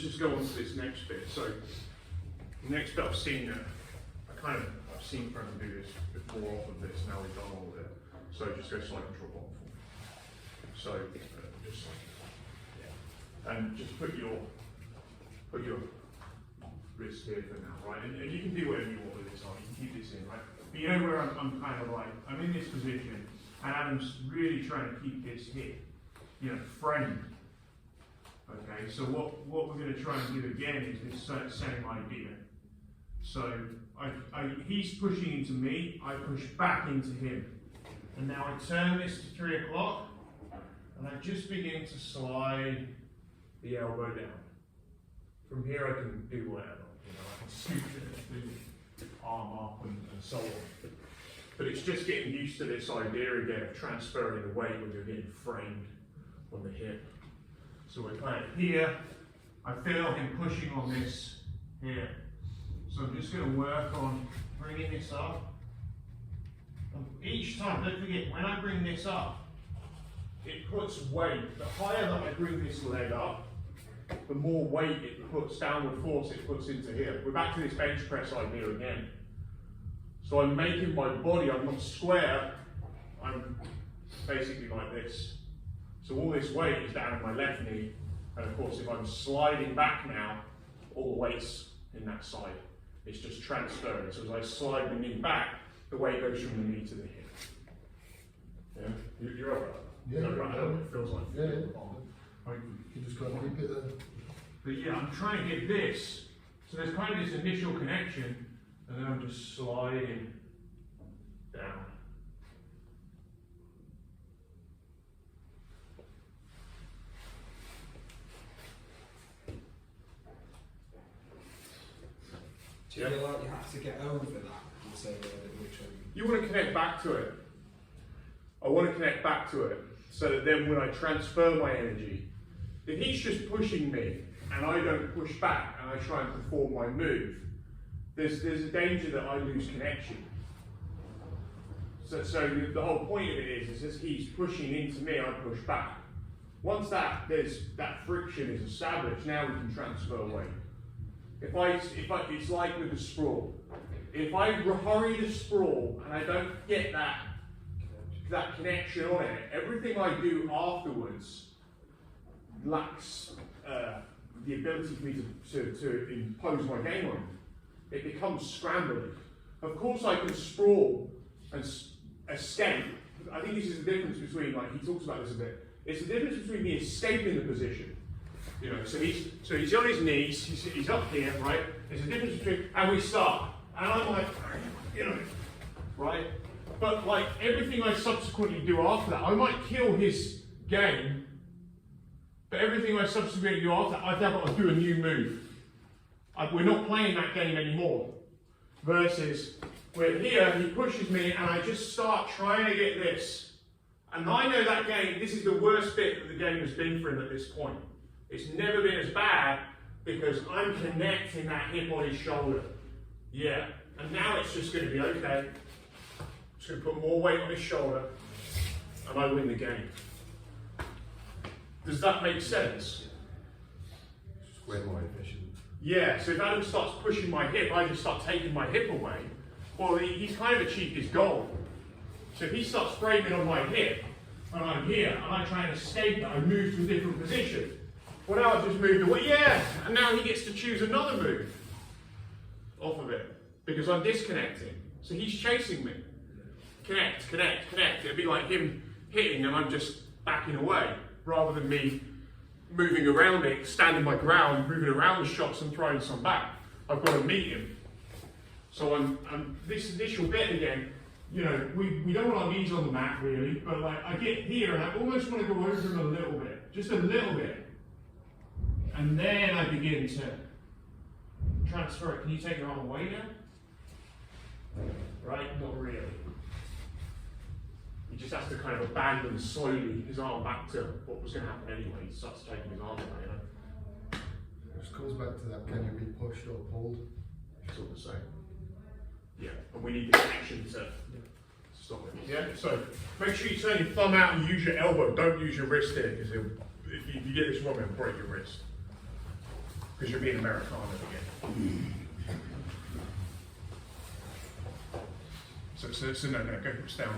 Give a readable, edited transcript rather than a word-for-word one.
Just go on to this next bit. So the next bit I've seen I've seen Frankl do this before off of this. Now we've done all of it. So just go side control bottom forward. So just yeah, and just put your wrist here for now, right? And you can do whatever you want with this arm. You can keep this in, right? But you know where I'm kind of like I'm in this position, and Adam's really trying to keep this hip, framed. Okay, so what we're going to try and do again is this same idea. So he's pushing into me, I push back into him. And now I turn this to 3 o'clock, and I just begin to slide the elbow down. From here I can do whatever. I can scoop it, do arm up and so on. But it's just getting used to this idea again of transferring the weight when you're getting framed on the hip. So we're kind of here. I feel him pushing on this here. So I'm just going to work on bringing this up. And each time, don't forget, when I bring this up, it puts weight. The higher that I bring this leg up, the more weight it puts, downward force it puts into here. We're back to this bench press idea again. So I'm making my body, I'm not square, I'm basically like this. So all this weight is down in my left knee, and of course if I'm sliding back now, all the weight's in that side. It's just transferring. So as I slide the knee back, the weight goes from the knee to the hip. Yeah? You're all right? Yeah. Right. I don't know what it feels like. Yeah. You just got to keep it there. But yeah, I'm trying to get this. So there's kind of this initial connection, and then I'm just sliding down. Do you feel like you have to get over that? You want to connect back to it. I want to connect back to it so that then when I transfer my energy, if he's just pushing me and I don't push back and I try and perform my move, there's a danger that I lose connection. So the whole point of it is as he's pushing into me, I push back. Once that friction is established, now we can transfer weight. It's like with the sprawl. If I hurry the sprawl and I don't get that connection on it, everything I do afterwards lacks the ability for me to impose my game on it. It becomes scrambling. Of course I can sprawl and escape. I think this is the difference between, like he talks about this a bit, it's the difference between me escaping the position. So he's on his knees, he's up here, right? There's a difference between, and we start. And I'm like, right? But like everything I subsequently do after that, I might kill his game, but everything I subsequently do after that, I've now got to do a new move. We're not playing that game anymore. Versus, we're here, he pushes me, and I just start trying to get this. And I know that game, this is the worst bit that the game has been for him at this point. It's never been as bad because I'm connecting that hip on his shoulder. Yeah, and now it's just going to be okay. I'm just going to put more weight on his shoulder and I win the game. Does that make sense? It's way more efficient. Yeah, so if Adam starts pushing my hip, I just start taking my hip away. Well, he's kind of achieved his goal. So if he starts framing on my hip and I'm here and I try and escape it, I move to a different position. Well, now I've just moved away, yeah, and now he gets to choose another move off of it because I'm disconnecting. So he's chasing me. Connect, connect, connect. It'd be like him hitting and I'm just backing away rather than me moving around it, standing my ground, moving around the shots and throwing some back. I've got to meet him. So I'm this initial bit again, we don't want our knees on the mat really, but like I get here and I almost want to go over him a little bit, just a little bit. And then I begin to transfer it. Can you take your arm away now? Right? Not really. He just has to kind of abandon slowly his arm back to what was going to happen anyway. He starts taking his arm away, It just comes back to that, can you be pushed or pulled? It's all the same. Yeah, and we need the connection to stop it. Yeah, so make sure you turn your thumb out and use your elbow. Don't use your wrist here, because if you get this wrong, it'll break your wrist. because you're being Americana again. So no, go, stay on.